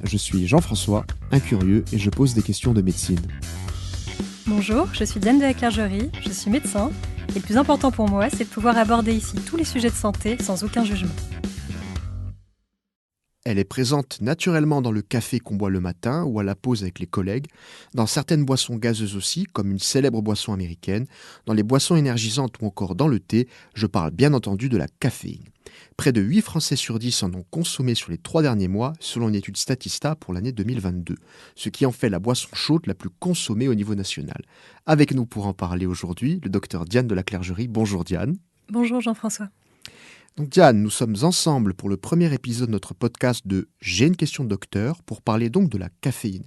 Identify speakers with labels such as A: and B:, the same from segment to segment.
A: Je suis Jean-François, un curieux, et je pose des questions de médecine.
B: Bonjour, je suis Diane de la Clergerie, je suis médecin, et le plus important pour moi, c'est de pouvoir aborder ici tous les sujets de santé sans aucun jugement.
A: Elle est présente naturellement dans le café qu'on boit le matin ou à la pause avec les collègues, dans certaines boissons gazeuses aussi, comme une célèbre boisson américaine, dans les boissons énergisantes ou encore dans le thé, je parle bien entendu de la caféine. Près de 8 Français sur 10 en ont consommé sur les 3 derniers mois, selon une étude Statista pour l'année 2022, ce qui en fait la boisson chaude la plus consommée au niveau national. Avec nous pour en parler aujourd'hui, le docteur Diane de la Clergerie. Bonjour Diane.
B: Bonjour Jean-François.
A: Donc Diane, nous sommes ensemble pour le premier épisode de notre podcast de J'ai une question de docteur pour parler donc de la caféine.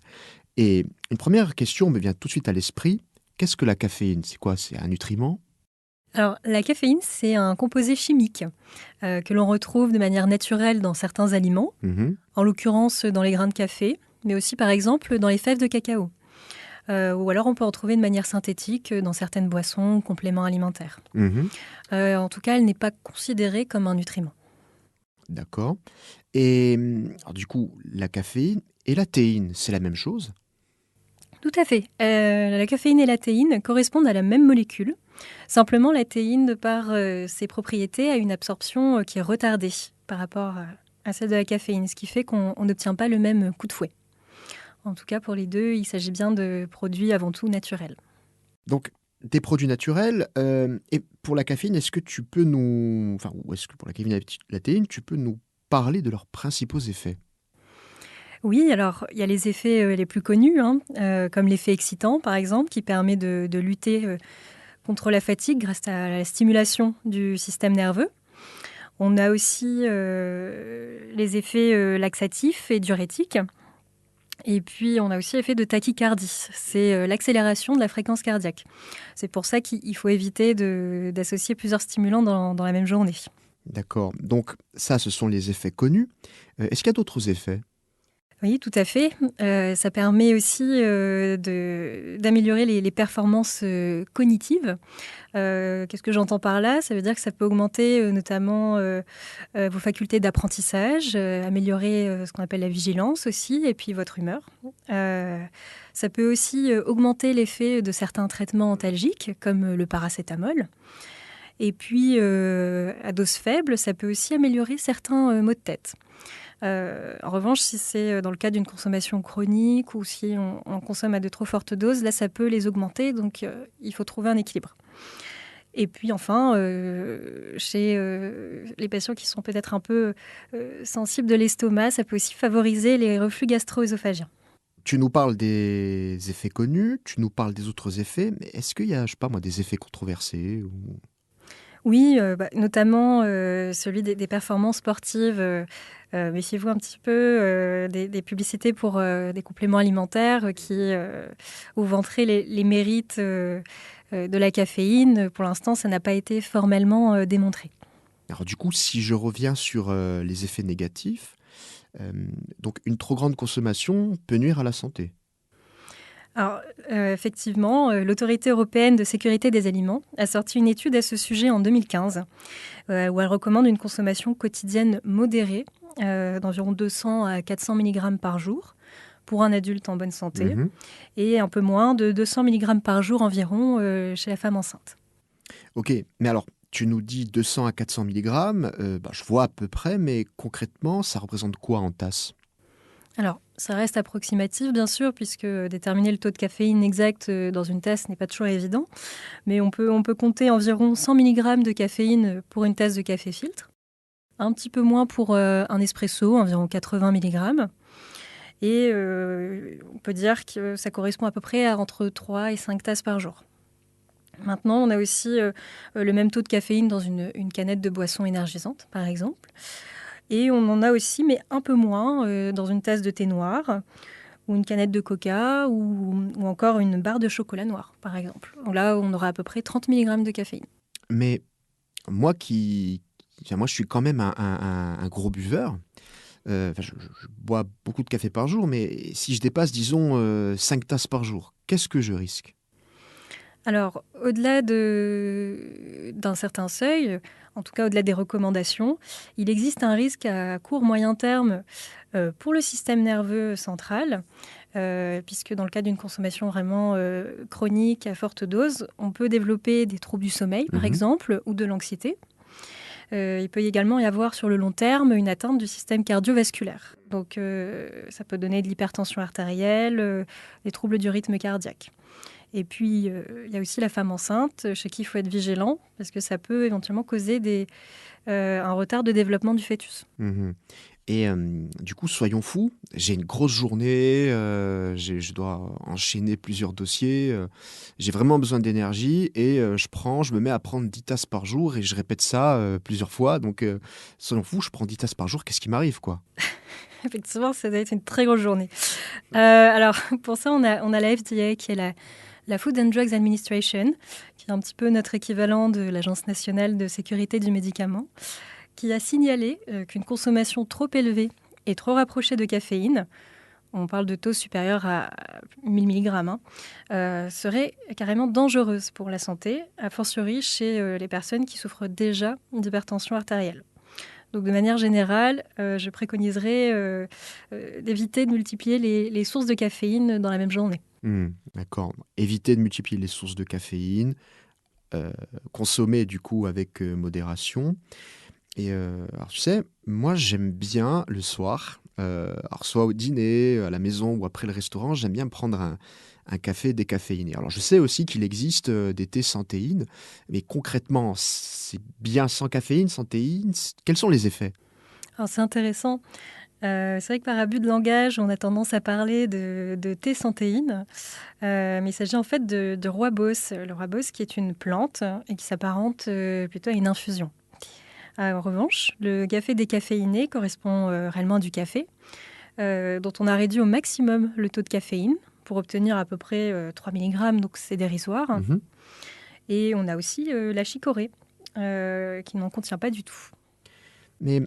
A: Et une première question me vient tout de suite à l'esprit. Qu'est-ce que la caféine? C'est quoi? C'est un nutriment?
B: Alors, la caféine, c'est un composé chimique que l'on retrouve de manière naturelle dans certains aliments, en l'occurrence dans les grains de café, mais aussi par exemple dans les fèves de cacao. Ou alors on peut en trouver de manière synthétique dans certaines boissons, compléments alimentaires. En tout cas, elle n'est pas considérée comme un nutriment.
A: D'accord. Et alors, du coup, la caféine et la théine, c'est la même chose?
B: Tout à fait. La caféine et la théine correspondent à la même molécule. Simplement, la théine, de par ses propriétés, a une absorption qui est retardée par rapport à celle de la caféine, ce qui fait qu'on n'obtient pas le même coup de fouet. En tout cas, pour les deux, il s'agit bien de produits avant tout naturels.
A: Donc, des produits naturels. Et pour la caféine, est-ce que tu peux nous... Enfin, ou est-ce que pour la caféine et la théine, tu peux nous parler de leurs principaux effets?
B: Oui, alors il y a les effets les plus connus, comme l'effet excitant par exemple, qui permet de lutter contre la fatigue grâce à la stimulation du système nerveux. On a aussi les effets laxatifs et diurétiques. Et puis, on a aussi l'effet de tachycardie. C'est l'accélération de la fréquence cardiaque. C'est pour ça qu'il faut éviter d'associer plusieurs stimulants dans la même journée.
A: D'accord. Donc, ça, ce sont les effets connus. Est-ce qu'il y a d'autres effets?
B: Oui, tout à fait. Ça permet aussi d'améliorer les performances cognitives. Qu'est-ce que j'entends par là? Ça veut dire que ça peut augmenter notamment vos facultés d'apprentissage, améliorer ce qu'on appelle la vigilance aussi, et puis votre humeur. Ça peut aussi augmenter l'effet de certains traitements antalgiques, comme le paracétamol. Et puis, à dose faible, ça peut aussi améliorer certains maux de tête. En revanche, si c'est dans le cas d'une consommation chronique ou si on consomme à de trop fortes doses, là, ça peut les augmenter. Donc, il faut trouver un équilibre. Et puis enfin, chez les patients qui sont peut-être un peu sensibles de l'estomac, ça peut aussi favoriser les reflux gastro-œsophagiens.
A: Tu nous parles des effets connus, tu nous parles des autres effets, mais est-ce qu'il y a, je sais pas moi, des effets controversés ou...
B: Oui, notamment celui des performances sportives. Méfiez-vous un petit peu des publicités pour des compléments alimentaires qui où vantraient les mérites de la caféine. Pour l'instant, ça n'a pas été formellement démontré.
A: Alors du coup, si je reviens sur les effets négatifs, donc une trop grande consommation peut nuire à la santé.
B: Alors, effectivement, l'Autorité européenne de sécurité des aliments a sorti une étude à ce sujet en 2015, où elle recommande une consommation quotidienne modérée d'environ 200 à 400 mg par jour pour un adulte en bonne santé, et un peu moins de 200 mg par jour environ chez la femme enceinte.
A: Ok, mais alors, tu nous dis 200 à 400 mg, je vois à peu près, mais concrètement, ça représente quoi en tasse?
B: Alors, ça reste approximatif, bien sûr, puisque déterminer le taux de caféine exact dans une tasse n'est pas toujours évident. Mais on peut compter environ 100 mg de caféine pour une tasse de café filtre. Un petit peu moins pour un espresso, environ 80 mg. Et on peut dire que ça correspond à peu près à entre 3 et 5 tasses par jour. Maintenant, on a aussi le même taux de caféine dans une canette de boisson énergisante, par exemple. Et on en a aussi, mais un peu moins, dans une tasse de thé noir, ou une canette de coca, ou encore une barre de chocolat noir, par exemple. Là, on aura à peu près 30 mg de caféine.
A: Mais moi moi je suis quand même un gros buveur. Je bois beaucoup de café par jour, mais si je dépasse, disons, 5 tasses par jour, qu'est-ce que je risque?
B: Alors, au-delà d'un certain seuil, en tout cas au-delà des recommandations, il existe un risque à court-moyen terme pour le système nerveux central, puisque dans le cas d'une consommation vraiment chronique à forte dose, on peut développer des troubles du sommeil, par exemple, ou de l'anxiété. Il peut également y avoir sur le long terme une atteinte du système cardiovasculaire. Donc ça peut donner de l'hypertension artérielle, des troubles du rythme cardiaque. Et puis, il y a aussi la femme enceinte, chez qui il faut être vigilant, parce que ça peut éventuellement causer un retard de développement du fœtus.
A: Et du coup, soyons fous, j'ai une grosse journée, je dois enchaîner plusieurs dossiers, j'ai vraiment besoin d'énergie et je me mets à prendre 10 tasses par jour et je répète ça plusieurs fois. Donc, soyons fous, je prends 10 tasses par jour, qu'est-ce qui m'arrive, quoi?
B: Effectivement, ça doit être une très grosse journée. Alors, pour ça, on a la FDA, qui est la Food and Drugs Administration, qui est un petit peu notre équivalent de l'Agence nationale de sécurité du médicament, qui a signalé qu'une consommation trop élevée et trop rapprochée de caféine, on parle de taux supérieurs à 1000 mg, serait carrément dangereuse pour la santé, a fortiori chez les personnes qui souffrent déjà d'hypertension artérielle. Donc de manière générale, je préconiserais d'éviter de multiplier les sources de caféine dans la même journée.
A: D'accord. Éviter de multiplier les sources de caféine, consommer du coup avec modération. Et alors tu sais, moi j'aime bien le soir, alors soit au dîner, à la maison ou après le restaurant, j'aime bien prendre un café décaféiné. Alors je sais aussi qu'il existe des thés sans théine, mais concrètement, c'est bien sans caféine, sans théine? Quels sont les effets?
B: Alors c'est intéressant. C'est vrai que par abus de langage, on a tendance à parler de thé sans théine, mais il s'agit en fait de rooibos. Le rooibos qui est une plante et qui s'apparente plutôt à une infusion. En revanche, le café décaféiné correspond réellement à du café, dont on a réduit au maximum le taux de caféine pour obtenir à peu près 3 mg, donc c'est dérisoire.
A: Mhm.
B: Et on a aussi la chicorée, qui n'en contient pas du tout.
A: Mais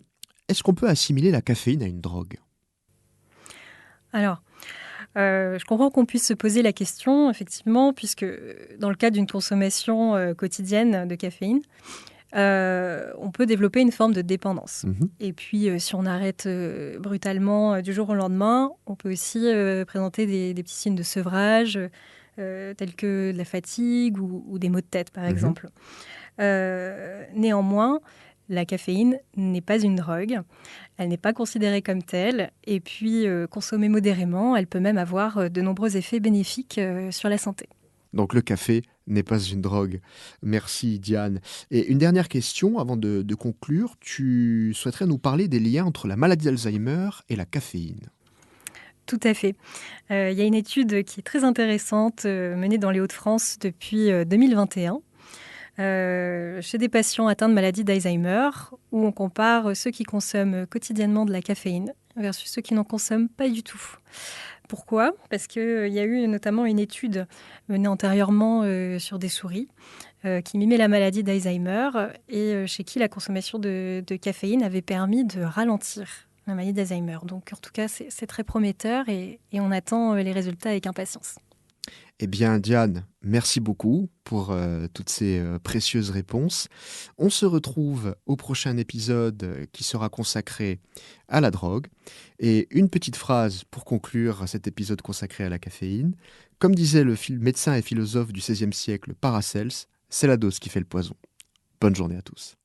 A: est-ce qu'on peut assimiler la caféine à une drogue?
B: Alors, je comprends qu'on puisse se poser la question, effectivement, puisque dans le cas d'une consommation quotidienne de caféine, on peut développer une forme de dépendance.
A: Mhm.
B: Et puis, si on arrête brutalement du jour au lendemain, on peut aussi présenter des petits signes de sevrage, tels que de la fatigue ou des maux de tête, par exemple. Néanmoins, la caféine n'est pas une drogue, elle n'est pas considérée comme telle, et puis consommée modérément, elle peut même avoir de nombreux effets bénéfiques sur la santé.
A: Donc le café n'est pas une drogue. Merci Diane. Et une dernière question avant de conclure. Tu souhaiterais nous parler des liens entre la maladie d'Alzheimer et la caféine?
B: Tout à fait. Il y a une étude qui est très intéressante menée dans les Hauts-de-France depuis 2021 chez des patients atteints de maladie d'Alzheimer, où on compare ceux qui consomment quotidiennement de la caféine versus ceux qui n'en consomment pas du tout. Pourquoi? Parce qu'il y a eu notamment une étude menée antérieurement sur des souris qui mimait la maladie d'Alzheimer et chez qui la consommation de caféine avait permis de ralentir la maladie d'Alzheimer. Donc en tout cas, c'est très prometteur et on attend les résultats avec impatience.
A: Eh bien, Diane, merci beaucoup pour toutes ces précieuses réponses. On se retrouve au prochain épisode qui sera consacré à la drogue. Et une petite phrase pour conclure cet épisode consacré à la caféine. Comme disait le médecin et philosophe du XVIe siècle Paracelse, c'est la dose qui fait le poison. Bonne journée à tous.